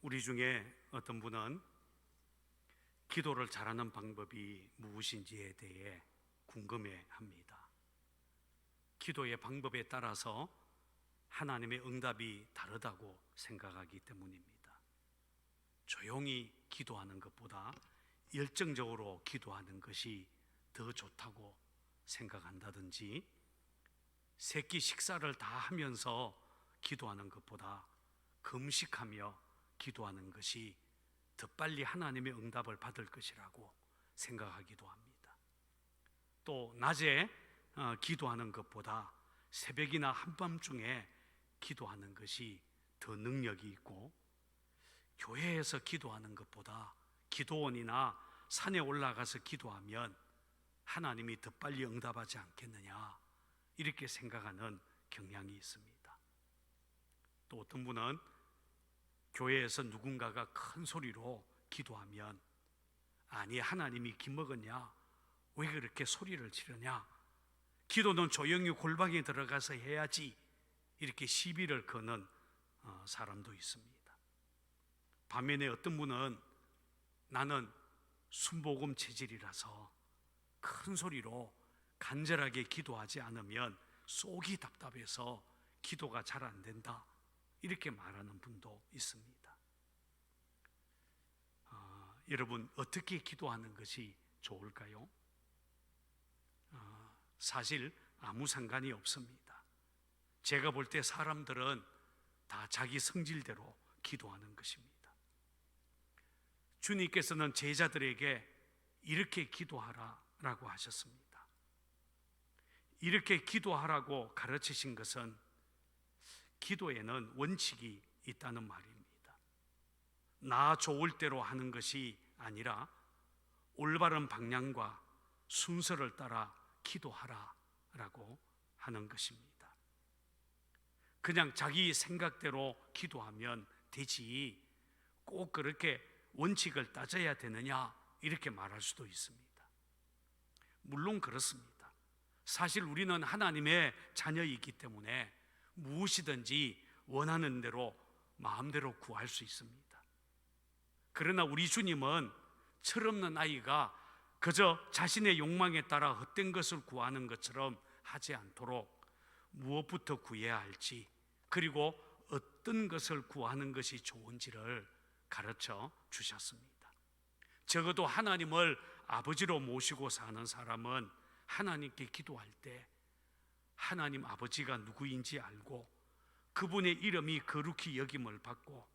우리 중에 어떤 분은 기도를 잘하는 방법이 무엇인지에 대해 궁금해합니다. 기도의 방법에 따라서 하나님의 응답이 다르다고 생각하기 때문입니다. 조용히 기도하는 것보다 열정적으로 기도하는 것이 더 좋다고 생각한다든지, 세끼 식사를 다 하면서 기도하는 것보다 금식하며 기도하는 것이 더 빨리 하나님의 응답을 받을 것이라고 생각하기도 합니다. 또 낮에 기도하는 것보다 새벽이나 한밤중에 기도하는 것이 더 능력이 있고, 교회에서 기도하는 것보다 기도원이나 산에 올라가서 기도하면 하나님이 더 빨리 응답하지 않겠느냐, 이렇게 생각하는 경향이 있습니다. 또 어떤 분은 교회에서 누군가가 큰 소리로 기도하면, 아니 하나님이 기먹었냐, 왜 그렇게 소리를 지르냐, 기도는 조용히 골방에 들어가서 해야지, 이렇게 시비를 거는 사람도 있습니다. 반면에 어떤 분은 나는 순복음 체질이라서 큰 소리로 간절하게 기도하지 않으면 속이 답답해서 기도가 잘 안 된다, 이렇게 말하는 분도 있습니다. 여러분, 어떻게 기도하는 것이 좋을까요? 사실 아무 상관이 없습니다. 제가 볼 때 사람들은 다 자기 성질대로 기도하는 것입니다. 주님께서는 제자들에게 이렇게 기도하라라고 하셨습니다. 이렇게 기도하라고 가르치신 것은 기도에는 원칙이 있다는 말입니다. 나 좋을 대로 하는 것이 아니라 올바른 방향과 순서를 따라 기도하라라고 하는 것입니다. 그냥 자기 생각대로 기도하면 되지, 꼭 그렇게 원칙을 따져야 되느냐, 이렇게 말할 수도 있습니다. 물론 그렇습니다. 사실 우리는 하나님의 자녀이기 때문에 무엇이든지 원하는 대로 마음대로 구할 수 있습니다. 그러나 우리 주님은 철없는 아이가 그저 자신의 욕망에 따라 헛된 것을 구하는 것처럼 하지 않도록 무엇부터 구해야 할지, 그리고 어떤 것을 구하는 것이 좋은지를 가르쳐 주셨습니다. 적어도 하나님을 아버지로 모시고 사는 사람은 하나님께 기도할 때 하나님 아버지가 누구인지 알고, 그분의 이름이 거룩히 여김을 받고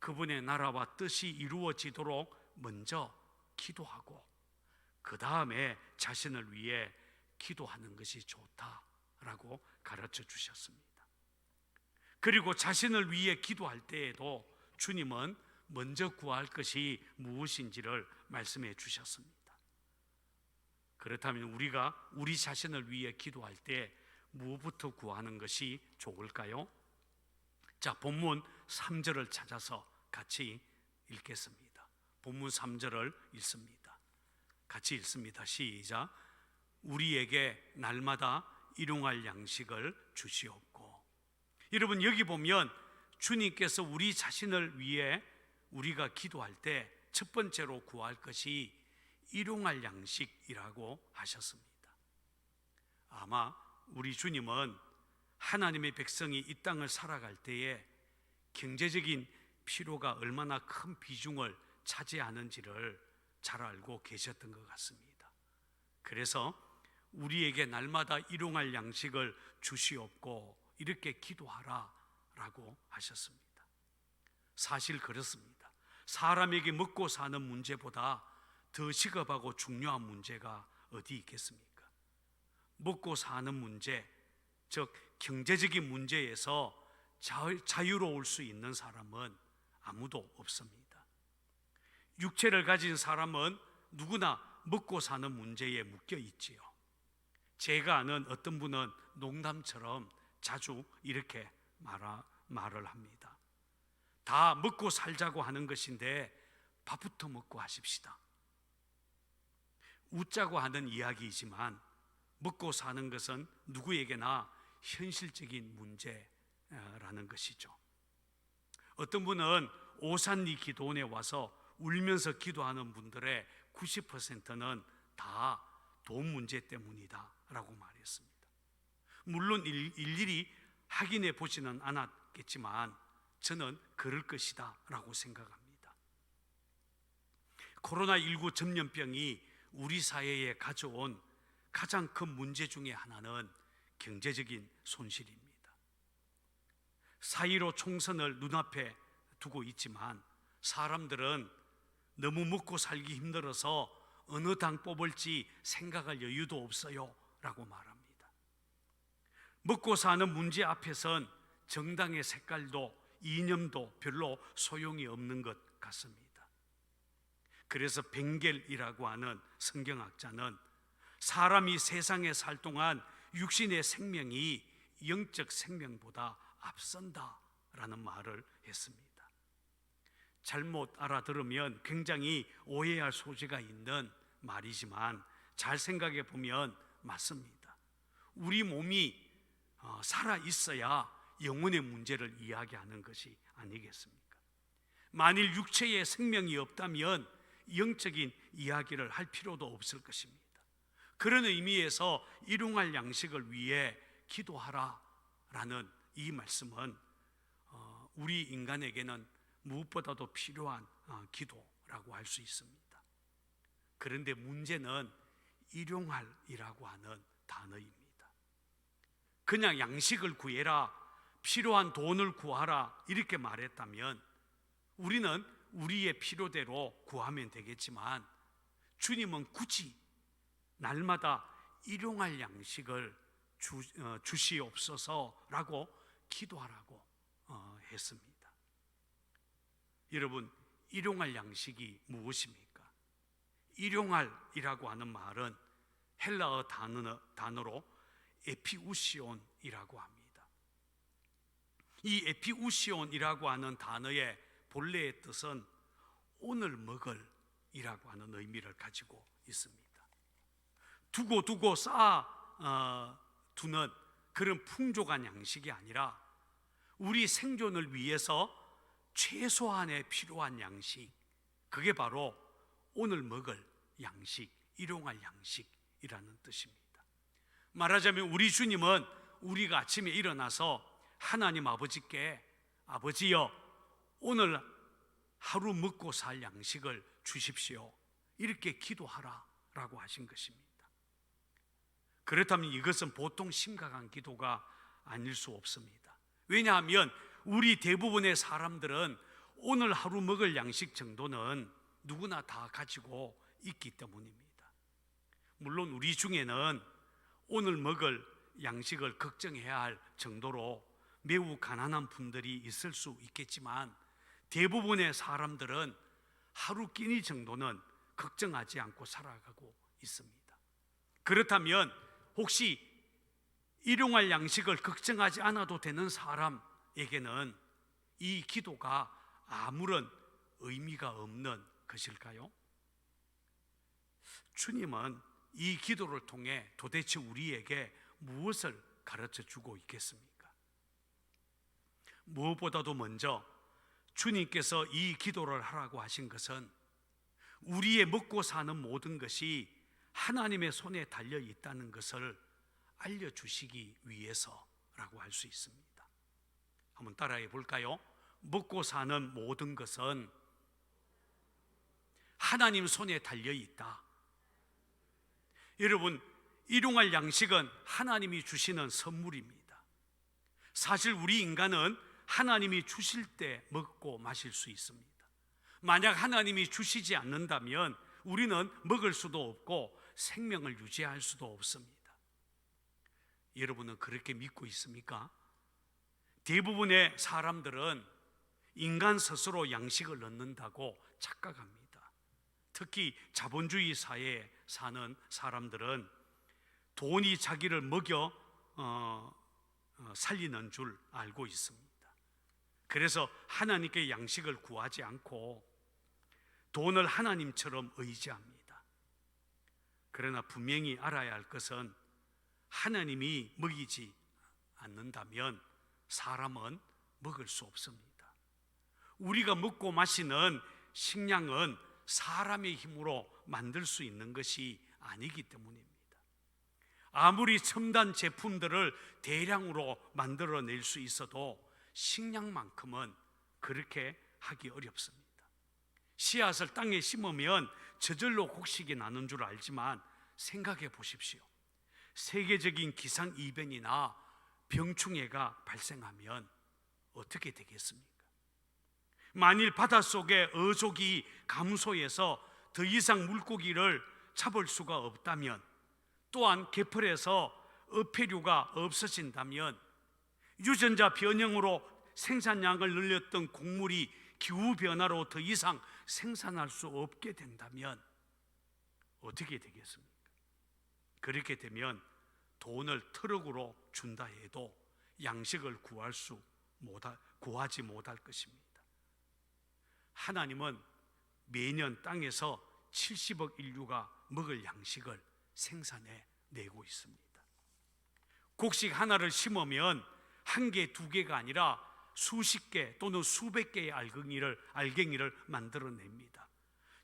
그분의 나라와 뜻이 이루어지도록 먼저 기도하고, 그 다음에 자신을 위해 기도하는 것이 좋다라고 가르쳐 주셨습니다. 그리고 자신을 위해 기도할 때에도 주님은 먼저 구할 것이 무엇인지를 말씀해 주셨습니다. 그렇다면 우리가 우리 자신을 위해 기도할 때 무엇부터 구하는 것이 좋을까요? 자, 본문 3절을 찾아서 같이 읽겠습니다. 본문 3절을 읽습니다. 같이 읽습니다. 시작. 우리에게 날마다 일용할 양식을 주시옵고. 여러분, 여기 보면 주님께서 우리 자신을 위해 우리가 기도할 때 첫 번째로 구할 것이 일용할 양식이라고 하셨습니다. 아마 우리 주님은 하나님의 백성이 이 땅을 살아갈 때에 경제적인 필요가 얼마나 큰 비중을 차지하는지를 잘 알고 계셨던 것 같습니다. 그래서 우리에게 날마다 일용할 양식을 주시옵고 이렇게 기도하라라고 하셨습니다. 사실 그렇습니다. 사람에게 먹고 사는 문제보다 더 시급하고 중요한 문제가 어디 있겠습니까? 먹고 사는 문제, 즉 경제적인 문제에서 자유로울 수 있는 사람은 아무도 없습니다. 육체를 가진 사람은 누구나 먹고 사는 문제에 묶여 있지요. 제가 아는 어떤 분은 농담처럼 자주 이렇게 말을 합니다. 다 먹고 살자고 하는 것인데 밥부터 먹고 하십시다. 웃자고 하는 이야기이지만 먹고 사는 것은 누구에게나 현실적인 문제라는 것이죠. 어떤 분은 오산리 기도원에 와서 울면서 기도하는 분들의 90%는 다 돈 문제 때문이다 라고 말했습니다. 물론 일일이 확인해 보지는 않았겠지만 저는 그럴 것이다 라고 생각합니다. 코로나19 전염병이 우리 사회에 가져온 가장 큰 문제 중에 하나는 경제적인 손실입니다. 4.15 총선을 눈앞에 두고 있지만 사람들은 너무 먹고 살기 힘들어서 어느 당 뽑을지 생각할 여유도 없어요 라고 말합니다. 먹고 사는 문제 앞에선 정당의 색깔도 이념도 별로 소용이 없는 것 같습니다. 그래서 벵겔이라고 하는 성경학자는 사람이 세상에 살 동안 육신의 생명이 영적 생명보다 앞선다라는 말을 했습니다. 잘못 알아들으면 굉장히 오해할 소지가 있는 말이지만 잘 생각해 보면 맞습니다. 우리 몸이 살아 있어야 영혼의 문제를 이야기하는 것이 아니겠습니까? 만일 육체에 생명이 없다면 영적인 이야기를 할 필요도 없을 것입니다. 그런 의미에서 일용할 양식을 위해 기도하라라는 이 말씀은 우리 인간에게는 무엇보다도 필요한 기도라고 할 수 있습니다. 그런데 문제는 일용할이라고 하는 단어입니다. 그냥 양식을 구해라, 필요한 돈을 구하라 이렇게 말했다면 우리는 우리의 필요대로 구하면 되겠지만 주님은 굳이 날마다 일용할 양식을 주시옵소서라고 기도하라고 했습니다. 여러분, 일용할 양식이 무엇입니까? 일용할이라고 하는 말은 헬라어 단어로 에피우시온이라고 합니다. 이 에피우시온이라고 하는 단어의 본래의 뜻은 오늘 먹을 이라고 하는 의미를 가지고 있습니다. 두고 쌓아 두는 그런 풍족한 양식이 아니라 우리 생존을 위해서 최소한의 필요한 양식, 그게 바로 오늘 먹을 양식, 일용할 양식이라는 뜻입니다. 말하자면 우리 주님은 우리가 아침에 일어나서 하나님 아버지께 아버지여 오늘 하루 먹고 살 양식을 주십시오 이렇게 기도하라 라고 하신 것입니다. 그렇다면 이것은 보통 심각한 기도가 아닐 수 없습니다. 왜냐하면 우리 대부분의 사람들은 오늘 하루 먹을 양식 정도는 누구나 다 가지고 있기 때문입니다. 물론 우리 중에는 오늘 먹을 양식을 걱정해야 할 정도로 매우 가난한 분들이 있을 수 있겠지만 대부분의 사람들은 하루 끼니 정도는 걱정하지 않고 살아가고 있습니다. 그렇다면 혹시 일용할 양식을 걱정하지 않아도 되는 사람에게는 이 기도가 아무런 의미가 없는 것일까요? 주님은 이 기도를 통해 도대체 우리에게 무엇을 가르쳐 주고 있겠습니까? 무엇보다도 먼저 주님께서 이 기도를 하라고 하신 것은 우리의 먹고 사는 모든 것이 하나님의 손에 달려 있다는 것을 알려주시기 위해서라고 할 수 있습니다. 한번 따라해 볼까요? 먹고 사는 모든 것은 하나님 손에 달려 있다. 여러분, 일용할 양식은 하나님이 주시는 선물입니다. 사실 우리 인간은 하나님이 주실 때 먹고 마실 수 있습니다. 만약 하나님이 주시지 않는다면 우리는 먹을 수도 없고 생명을 유지할 수도 없습니다. 여러분은 그렇게 믿고 있습니까? 대부분의 사람들은 인간 스스로 양식을 얻는다고 착각합니다. 특히 자본주의 사회에 사는 사람들은 돈이 자기를 먹여 살리는 줄 알고 있습니다. 그래서 하나님께 양식을 구하지 않고 돈을 하나님처럼 의지합니다. 그러나 분명히 알아야 할 것은 하나님이 먹이지 않는다면 사람은 먹을 수 없습니다. 우리가 먹고 마시는 식량은 사람의 힘으로 만들 수 있는 것이 아니기 때문입니다. 아무리 첨단 제품들을 대량으로 만들어낼 수 있어도 식량만큼은 그렇게 하기 어렵습니다. 씨앗을 땅에 심으면 저절로 곡식이 나는 줄 알지만 생각해 보십시오. 세계적인 기상이변이나 병충해가 발생하면 어떻게 되겠습니까? 만일 바닷속의 어족이 감소해서 더 이상 물고기를 잡을 수가 없다면, 또한 개펄에서 어패류가 없어진다면, 유전자 변형으로 생산량을 늘렸던 곡물이 기후변화로 더 이상 생산할 수 없게 된다면 어떻게 되겠습니까? 그렇게 되면 돈을 트럭으로 준다 해도 양식을 구하지 못할 것입니다. 하나님은 매년 땅에서 70억 인류가 먹을 양식을 생산해 내고 있습니다. 곡식 하나를 심으면 한 개, 두 개가 아니라 수십 개 또는 수백 개의 알갱이를 만들어냅니다.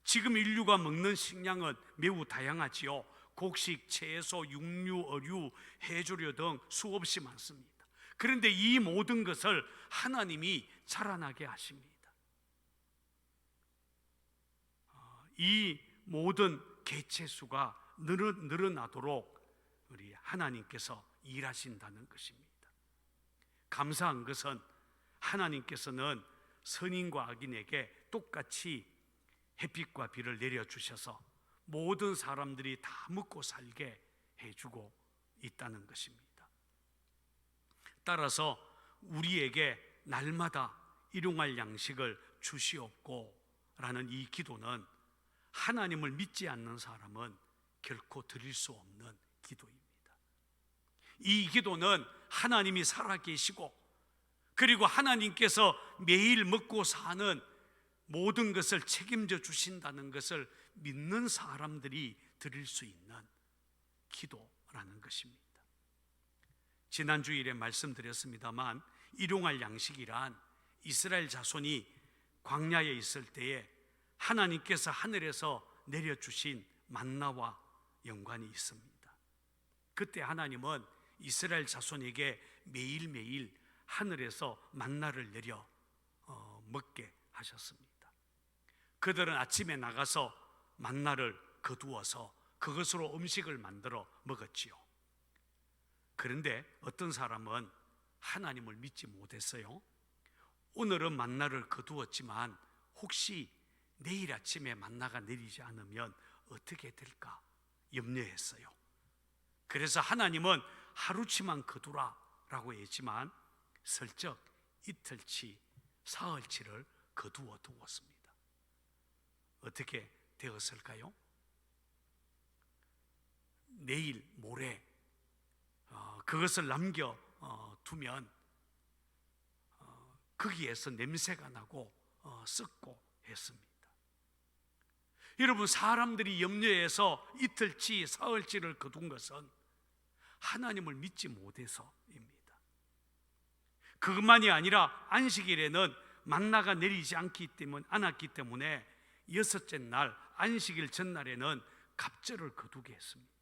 지금 인류가 먹는 식량은 매우 다양하지요. 곡식, 채소, 육류, 어류, 해조류 등 수없이 많습니다. 그런데 이 모든 것을 하나님이 자라나게 하십니다. 이 모든 개체수가 늘어나도록 우리 하나님께서 일하신다는 것입니다. 감사한 것은 하나님께서는 선인과 악인에게 똑같이 햇빛과 비를 내려주셔서 모든 사람들이 다 먹고 살게 해주고 있다는 것입니다. 따라서 우리에게 날마다 일용할 양식을 주시옵고 라는 이 기도는 하나님을 믿지 않는 사람은 결코 드릴 수 없는 기도입니다. 이 기도는 하나님이 살아계시고, 그리고 하나님께서 매일 먹고 사는 모든 것을 책임져 주신다는 것을 믿는 사람들이 드릴 수 있는 기도라는 것입니다. 지난 주일에 말씀드렸습니다만, 일용할 양식이란 이스라엘 자손이 광야에 있을 때에 하나님께서 하늘에서 내려주신 만나와 연관이 있습니다. 그때 하나님은 이스라엘 자손에게 매일매일 하늘에서 만나를 내려 먹게 하셨습니다. 그들은 아침에 나가서 만나를 거두어서 그것으로 음식을 만들어 먹었지요. 그런데 어떤 사람은 하나님을 믿지 못했어요. 오늘은 만나를 거두었지만 혹시 내일 아침에 만나가 내리지 않으면 어떻게 될까 염려했어요. 그래서 하나님은 하루치만 거두라 라고 했지만 슬쩍 이틀치, 사흘치를 거두어 두었습니다. 어떻게 되었을까요? 내일 모레 그것을 남겨 두면 거기에서 냄새가 나고 썩고 했습니다. 여러분, 사람들이 염려해서 이틀치, 사흘치를 거둔 것은 하나님을 믿지 못해서입니다. 그것만이 아니라 안식일에는 만나가 내리지 않았기 때문에 여섯째 날 안식일 전날에는 갑절을 거두게 했습니다.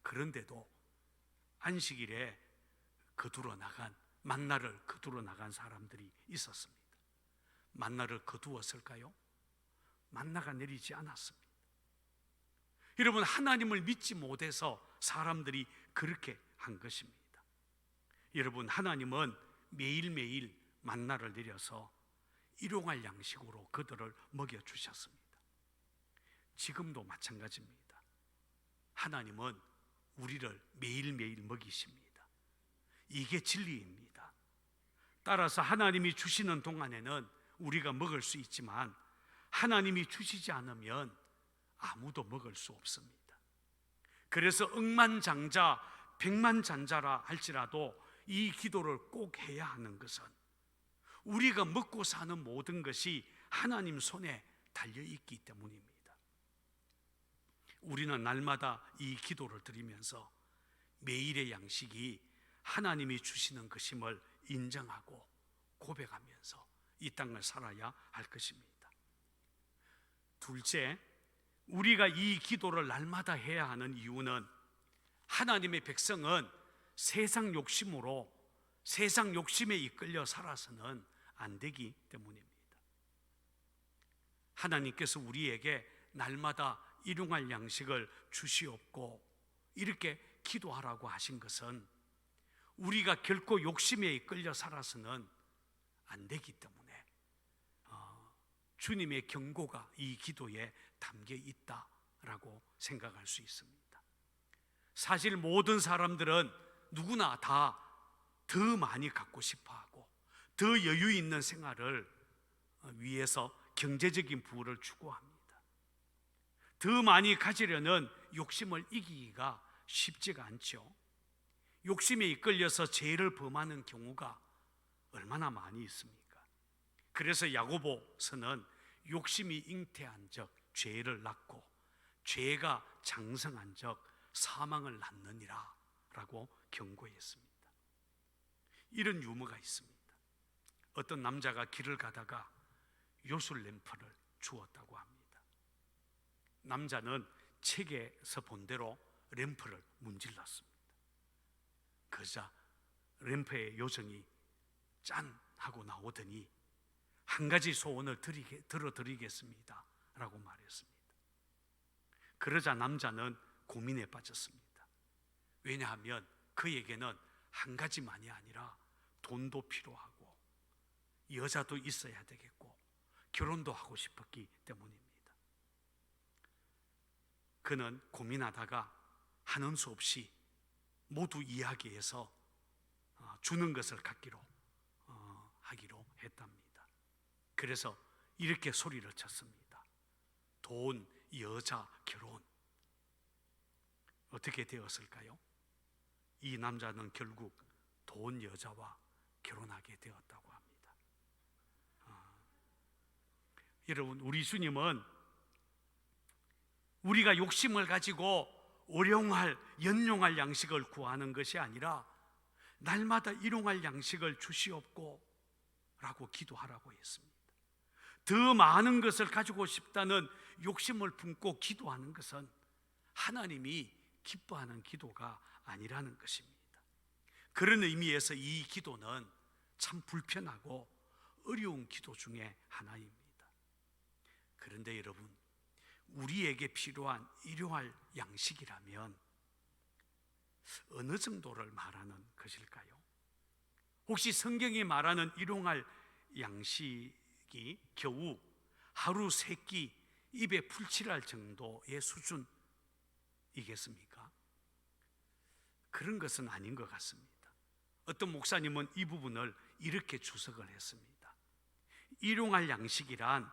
그런데도 안식일에 만나를 거두러 나간 사람들이 있었습니다. 만나를 거두었을까요? 만나가 내리지 않았습니다. 여러분, 하나님을 믿지 못해서 사람들이 그렇게 한 것입니다. 여러분, 하나님은 매일매일 만나를 내려서 일용할 양식으로 그들을 먹여주셨습니다. 지금도 마찬가지입니다. 하나님은 우리를 매일매일 먹이십니다. 이게 진리입니다. 따라서 하나님이 주시는 동안에는 우리가 먹을 수 있지만 하나님이 주시지 않으면 아무도 먹을 수 없습니다. 그래서 억만장자, 백만장자라 할지라도 이 기도를 꼭 해야 하는 것은 우리가 먹고 사는 모든 것이 하나님 손에 달려있기 때문입니다. 우리는 날마다 이 기도를 드리면서 매일의 양식이 하나님이 주시는 것임을 인정하고 고백하면서 이 땅을 살아야 할 것입니다. 둘째, 우리가 이 기도를 날마다 해야 하는 이유는 하나님의 백성은 세상 욕심에 이끌려 살아서는 안 되기 때문입니다. 하나님께서 우리에게 날마다 일용할 양식을 주시옵고 이렇게 기도하라고 하신 것은 우리가 결코 욕심에 이끌려 살아서는 안 되기 때문에 주님의 경고가 이 기도에 담겨 있다라고 생각할 수 있습니다. 사실 모든 사람들은 누구나 다 더 많이 갖고 싶어하고 더 여유 있는 생활을 위해서 경제적인 부를 추구합니다. 더 많이 가지려는 욕심을 이기기가 쉽지가 않죠. 욕심에 이끌려서 죄를 범하는 경우가 얼마나 많이 있습니까? 그래서 야고보서는 욕심이 잉태한 적 죄를 낳고 죄가 장성한 적 사망을 낳느니라 라고 경고했습니다. 이런 유머가 있습니다. 어떤 남자가 길을 가다가 요술 램프를 주었다고 합니다. 남자는 책에서 본 대로 램프를 문질렀습니다. 그러자 램프의 요정이 짠 하고 나오더니 한 가지 소원을 들어드리겠습니다 라고 말했습니다. 그러자 남자는 고민에 빠졌습니다. 왜냐하면 그에게는 한 가지만이 아니라 돈도 필요하고 여자도 있어야 되겠고 결혼도 하고 싶었기 때문입니다. 그는 고민하다가 하는 수 없이 모두 이야기해서 주는 것을 갖기로 하기로 했답니다. 그래서 이렇게 소리를 쳤습니다. 돈, 여자, 결혼. 어떻게 되었을까요? 이 남자는 결국 돈, 여자와 결혼하게 되었다고 합니다. 여러분, 우리 주님은 우리가 욕심을 가지고 연용할 양식을 구하는 것이 아니라 날마다 일용할 양식을 주시옵고 라고 기도하라고 했습니다. 더 많은 것을 가지고 싶다는 욕심을 품고 기도하는 것은 하나님이 기뻐하는 기도가 아니라는 것입니다. 그런 의미에서 이 기도는 참 불편하고 어려운 기도 중에 하나입니다. 그런데 여러분, 우리에게 필요한 일용할 양식이라면 어느 정도를 말하는 것일까요? 혹시 성경이 말하는 일용할 양식이 겨우 하루 3끼 입에 풀칠할 정도의 수준이겠습니까? 그런 것은 아닌 것 같습니다. 어떤 목사님은 이 부분을 이렇게 주석을 했습니다. 일용할 양식이란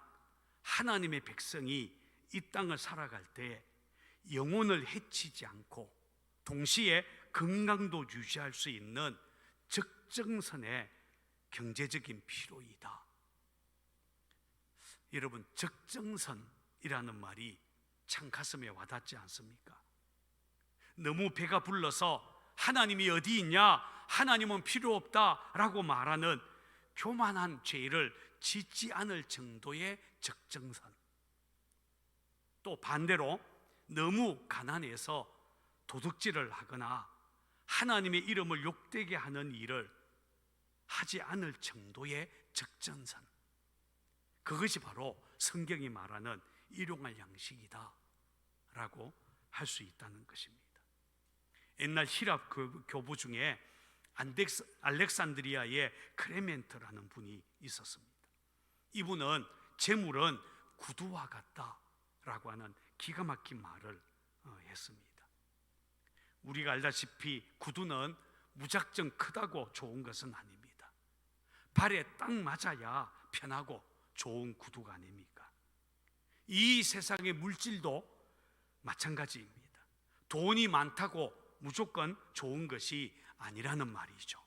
하나님의 백성이 이 땅을 살아갈 때 영혼을 해치지 않고 동시에 건강도 유지할 수 있는 적정선의 경제적인 필요이다. 여러분, 적정선이라는 말이 참 가슴에 와닿지 않습니까? 너무 배가 불러서 하나님이 어디 있냐? 하나님은 필요 없다라고 말하는 교만한 죄를 짓지 않을 정도의 적정선. 또 반대로 너무 가난해서 도둑질을 하거나 하나님의 이름을 욕되게 하는 일을 하지 않을 정도의 적정선. 그것이 바로 성경이 말하는 일용할 양식이다 라고 할 수 있다는 것입니다. 옛날 히랍 교부 중에 알렉산드리아의 크레멘트라는 분이 있었습니다. 이분은 재물은 구두와 같다라고 하는 기가 막힌 말을 했습니다. 우리가 알다시피 구두는 무작정 크다고 좋은 것은 아닙니다. 발에 딱 맞아야 편하고 좋은 구두가 아닙니까? 이 세상의 물질도 마찬가지입니다. 돈이 많다고 무조건 좋은 것이 아니라는 말이죠.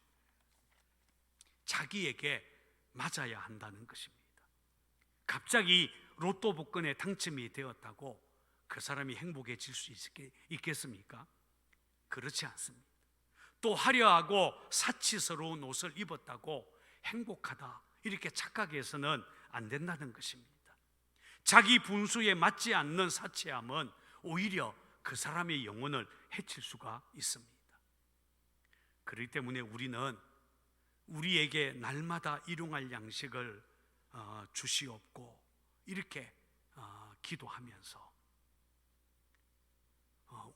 자기에게 맞아야 한다는 것입니다. 갑자기 로또 복권에 당첨이 되었다고 그 사람이 행복해질 수 있겠습니까? 그렇지 않습니다. 또 화려하고 사치스러운 옷을 입었다고 행복하다 이렇게 착각해서는 안 된다는 것입니다. 자기 분수에 맞지 않는 사치함은 오히려 그 사람의 영혼을 해칠 수가 있습니다. 그렇기 때문에 우리는 우리에게 날마다 일용할 양식을 주시옵고 이렇게 기도하면서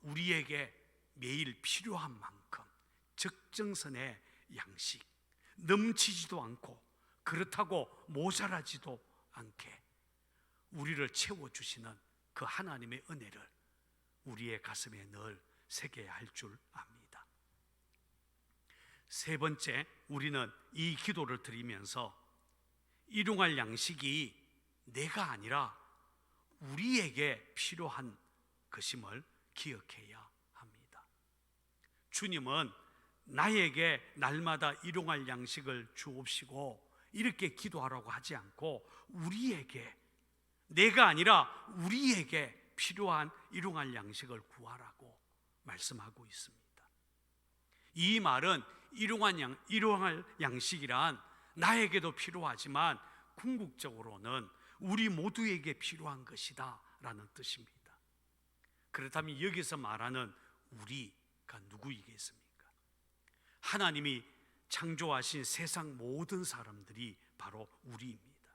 우리에게 매일 필요한 만큼 적정선의 양식, 넘치지도 않고 그렇다고 모자라지도 않게 우리를 채워주시는 그 하나님의 은혜를 우리의 가슴에 늘 새겨야 할 줄 압니다. 세 번째, 우리는 이 기도를 드리면서 일용할 양식이 내가 아니라 우리에게 필요한 것임을 기억해야 합니다. 주님은 나에게 날마다 일용할 양식을 주옵시고 이렇게 기도하라고 하지 않고 우리에게, 내가 아니라 우리에게 필요한 일용할 양식을 구하라고 말씀하고 있습니다. 이 말은 일용할 양식이란 나에게도 필요하지만 궁극적으로는 우리 모두에게 필요한 것이다 라는 뜻입니다. 그렇다면 여기서 말하는 우리가 누구이겠습니까? 하나님이 창조하신 세상 모든 사람들이 바로 우리입니다.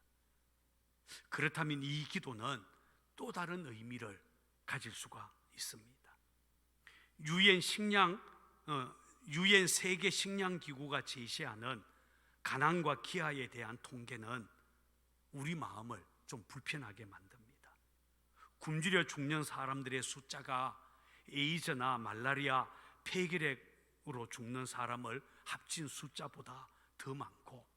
그렇다면 이 기도는 또 다른 의미를 가질 수가 있습니다. 유엔 세계 식량 기구가 제시하는 가난과 기아에 대한 통계는 우리 마음을 좀 불편하게 만듭니다. 굶주려 죽는 사람들의 숫자가 에이즈나 말라리아, 폐결핵으로 죽는 사람을 합친 숫자보다 더 많고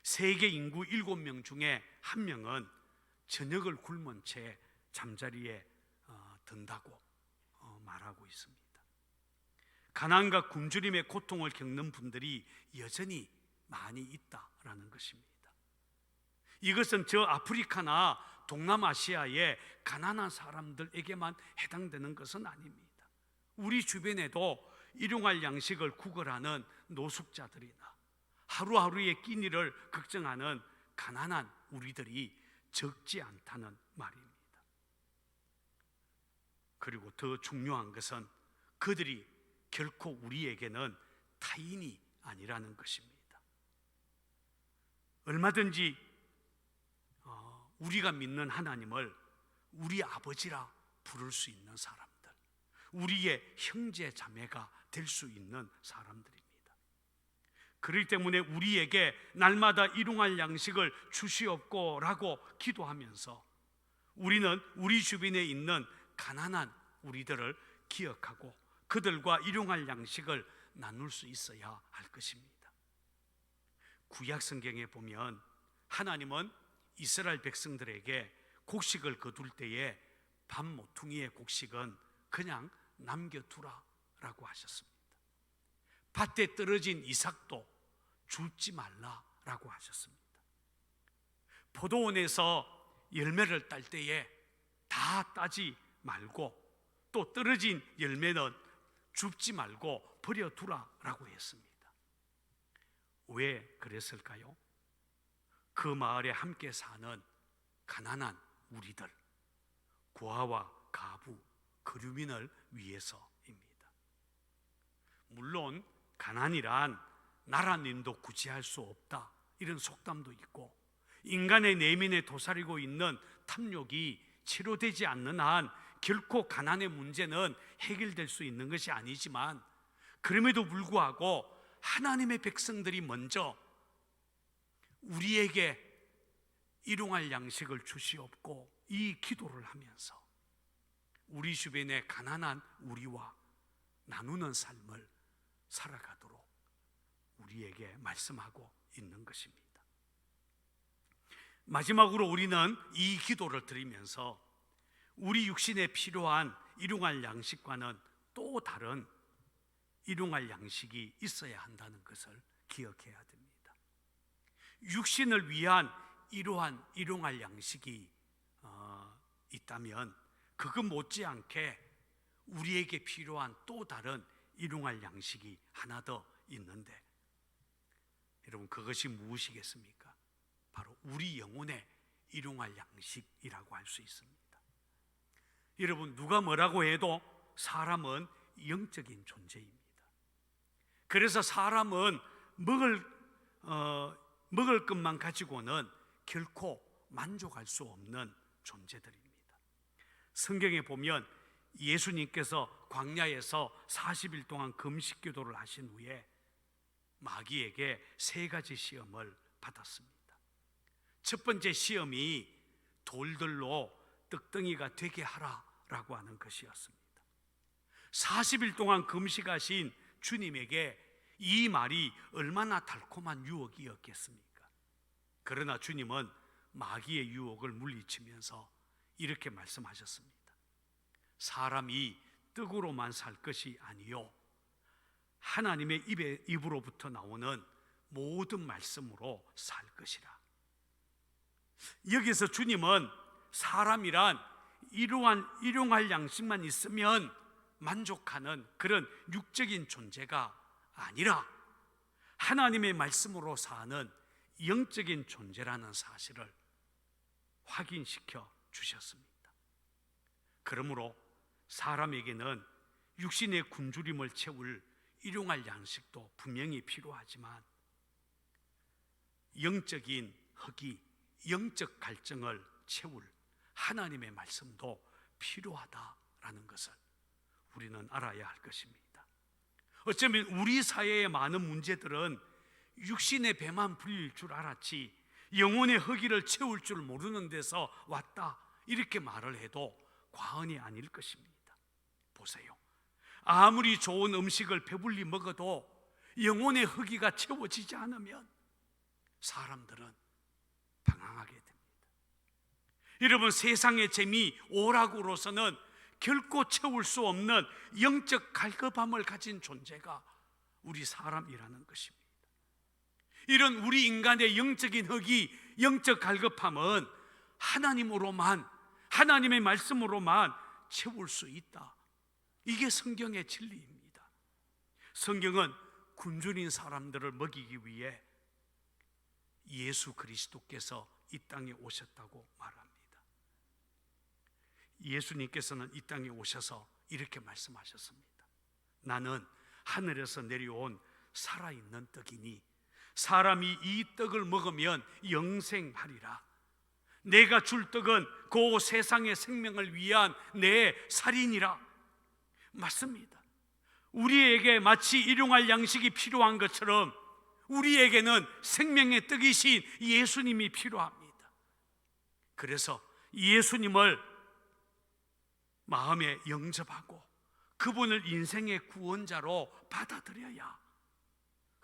세계 인구 7명 중에 1명은 저녁을 굶은 채 잠자리에 든다고 말하고 있습니다. 가난과 굶주림의 고통을 겪는 분들이 여전히 많이 있다라는 것입니다. 이것은 저 아프리카나 동남아시아의 가난한 사람들에게만 해당되는 것은 아닙니다. 우리 주변에도 일용할 양식을 구걸하는 노숙자들이나 하루하루의 끼니를 걱정하는 가난한 우리들이 적지 않다는 말입니다. 그리고 더 중요한 것은 그들이 결코 우리에게는 타인이 아니라는 것입니다. 얼마든지 우리가 믿는 하나님을 우리 아버지라 부를 수 있는 사람들, 우리의 형제 자매가 될 수 있는 사람들입니다. 그렇기 때문에 우리에게 날마다 일용할 양식을 주시옵고 라고 기도하면서 우리는 우리 주변에 있는 가난한 우리들을 기억하고 그들과 일용할 양식을 나눌 수 있어야 할 것입니다. 구약 성경에 보면 하나님은 이스라엘 백성들에게 곡식을 거둘 때에 밥 모퉁이의 곡식은 그냥 남겨두라라고 하셨습니다. 밭에 떨어진 이삭도 줍지 말라라고 하셨습니다. 포도원에서 열매를 딸 때에 다 따지 말고 또 떨어진 열매는 줍지 말고 버려두라라고 했습니다. 왜 그랬을까요? 그 마을에 함께 사는 가난한 우리들, 고아와 가부, 거류민을 위해서입니다. 물론 가난이란 나라님도 구제할 수 없다 이런 속담도 있고 인간의 내면에 도사리고 있는 탐욕이 치료되지 않는 한 결코 가난의 문제는 해결될 수 있는 것이 아니지만 그럼에도 불구하고 하나님의 백성들이 먼저 우리에게 일용할 양식을 주시옵고 이 기도를 하면서 우리 주변의 가난한 우리와 나누는 삶을 살아가도록 우리에게 말씀하고 있는 것입니다. 마지막으로 우리는 이 기도를 드리면서 우리 육신에 필요한 일용할 양식과는 또 다른 일용할 양식이 있어야 한다는 것을 기억해야 됩니다. 육신을 위한 이러한 일용할 양식이 있다면 그것 못지않게 우리에게 필요한 또 다른 일용할 양식이 하나 더 있는데 여러분, 그것이 무엇이겠습니까? 바로 우리 영혼의 일용할 양식이라고 할 수 있습니다. 여러분, 누가 뭐라고 해도 사람은 영적인 존재입니다. 그래서 사람은 먹을 것만 가지고는 결코 만족할 수 없는 존재들입니다. 성경에 보면 예수님께서 광야에서 40일 동안 금식 기도를 하신 후에 마귀에게 3가지 시험을 받았습니다. 첫 번째 시험이 돌들로 떡덩이가 되게 하라라고 하는 것이었습니다. 40일 동안 금식하신 주님에게 이 말이 얼마나 달콤한 유혹이었겠습니까? 그러나 주님은 마귀의 유혹을 물리치면서 이렇게 말씀하셨습니다. 사람이 떡으로만 살 것이 아니요 하나님의 입으로부터 나오는 모든 말씀으로 살 것이라. 여기서 주님은 사람이란 일용할 양식만 있으면 만족하는 그런 육적인 존재가 아니라 하나님의 말씀으로 사는 영적인 존재라는 사실을 확인시켜 주셨습니다. 그러므로 사람에게는 육신의 굶주림을 채울 일용할 양식도 분명히 필요하지만 영적인 허기, 영적 갈증을 채울 하나님의 말씀도 필요하다라는 것을 우리는 알아야 할 것입니다. 어쩌면 우리 사회의 많은 문제들은 육신의 배만 불릴 줄 알았지 영혼의 허기를 채울 줄 모르는 데서 왔다, 이렇게 말을 해도 과언이 아닐 것입니다. 보세요, 아무리 좋은 음식을 배불리 먹어도 영혼의 허기가 채워지지 않으면 사람들은 방황하게 됩니다. 여러분, 세상의 재미, 오락으로서는 결코 채울 수 없는 영적 갈급함을 가진 존재가 우리 사람이라는 것입니다. 이런 우리 인간의 영적인 허기, 영적 갈급함은 하나님으로만, 하나님의 말씀으로만 채울 수 있다. 이게 성경의 진리입니다. 성경은 굶주린 사람들을 먹이기 위해 예수 그리스도께서 이 땅에 오셨다고 말합니다. 예수님께서는 이 땅에 오셔서 이렇게 말씀하셨습니다. 나는 하늘에서 내려온 살아있는 떡이니 사람이 이 떡을 먹으면 영생하리라. 내가 줄 떡은 그 세상의 생명을 위한 내 살이니라. 맞습니다. 우리에게 마치 일용할 양식이 필요한 것처럼 우리에게는 생명의 떡이신 예수님이 필요합니다. 그래서 예수님을 마음에 영접하고 그분을 인생의 구원자로 받아들여야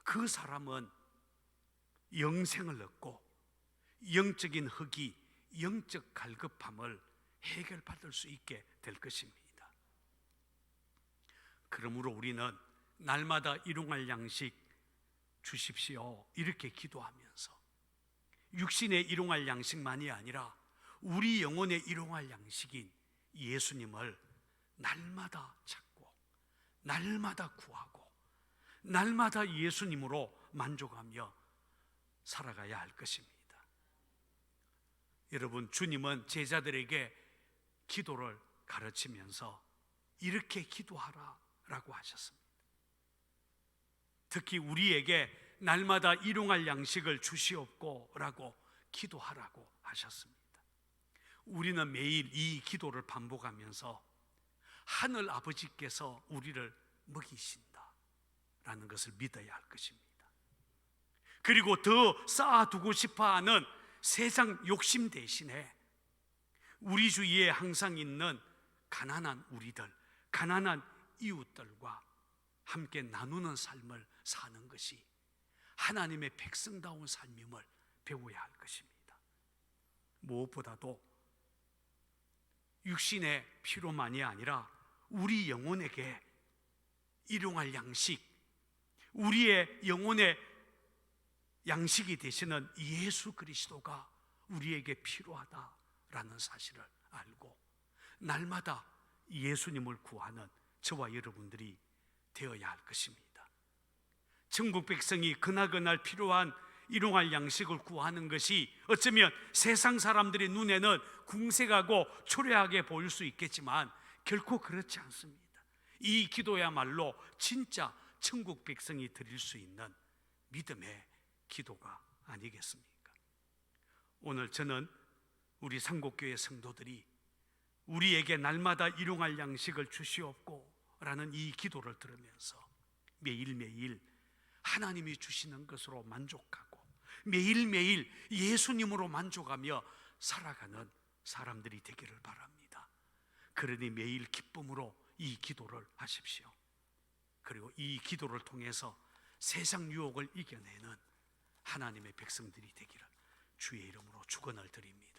그 사람은 영생을 얻고 영적인 허기, 영적 갈급함을 해결받을 수 있게 될 것입니다. 그러므로 우리는 날마다 일용할 양식 주십시오, 이렇게 기도하면서 육신의 일용할 양식만이 아니라 우리 영혼의 일용할 양식인 예수님을 날마다 찾고 날마다 구하고 날마다 예수님으로 만족하며 살아가야 할 것입니다. 여러분, 주님은 제자들에게 기도를 가르치면서 이렇게 기도하라라고 하셨습니다. 특히 우리에게 날마다 일용할 양식을 주시옵고라고 기도하라고 하셨습니다. 우리는 매일 이 기도를 반복하면서 하늘 아버지께서 우리를 먹이신다라는 것을 믿어야 할 것입니다. 그리고 더 쌓아두고 싶어하는 세상 욕심 대신에 우리 주위에 항상 있는 가난한 우리들, 가난한 이웃들과 함께 나누는 삶을 사는 것이 하나님의 백성다운 삶임을 배워야 할 것입니다. 무엇보다도 육신의 피로만이 아니라 우리 영혼에게 일용할 양식, 우리의 영혼의 양식이 되시는 예수 그리스도가 우리에게 필요하다라는 사실을 알고 날마다 예수님을 구하는 저와 여러분들이 되어야 할 것입니다. 천국 백성이 그날그날 필요한 일용할 양식을 구하는 것이 어쩌면 세상 사람들의 눈에는 궁색하고 초라하게 보일 수 있겠지만 결코 그렇지 않습니다. 이 기도야말로 진짜 천국 백성이 드릴 수 있는 믿음의 기도가 아니겠습니까? 오늘 저는 우리 상곡교회 성도들이 우리에게 날마다 일용할 양식을 주시옵고 라는 이 기도를 들으면서 매일매일 하나님이 주시는 것으로 만족하고 매일매일 예수님으로 만족하며 살아가는 사람들이 되기를 바랍니다. 그러니 매일 기쁨으로 이 기도를 하십시오. 그리고 이 기도를 통해서 세상 유혹을 이겨내는 하나님의 백성들이 되기를 주의 이름으로 축원을 드립니다.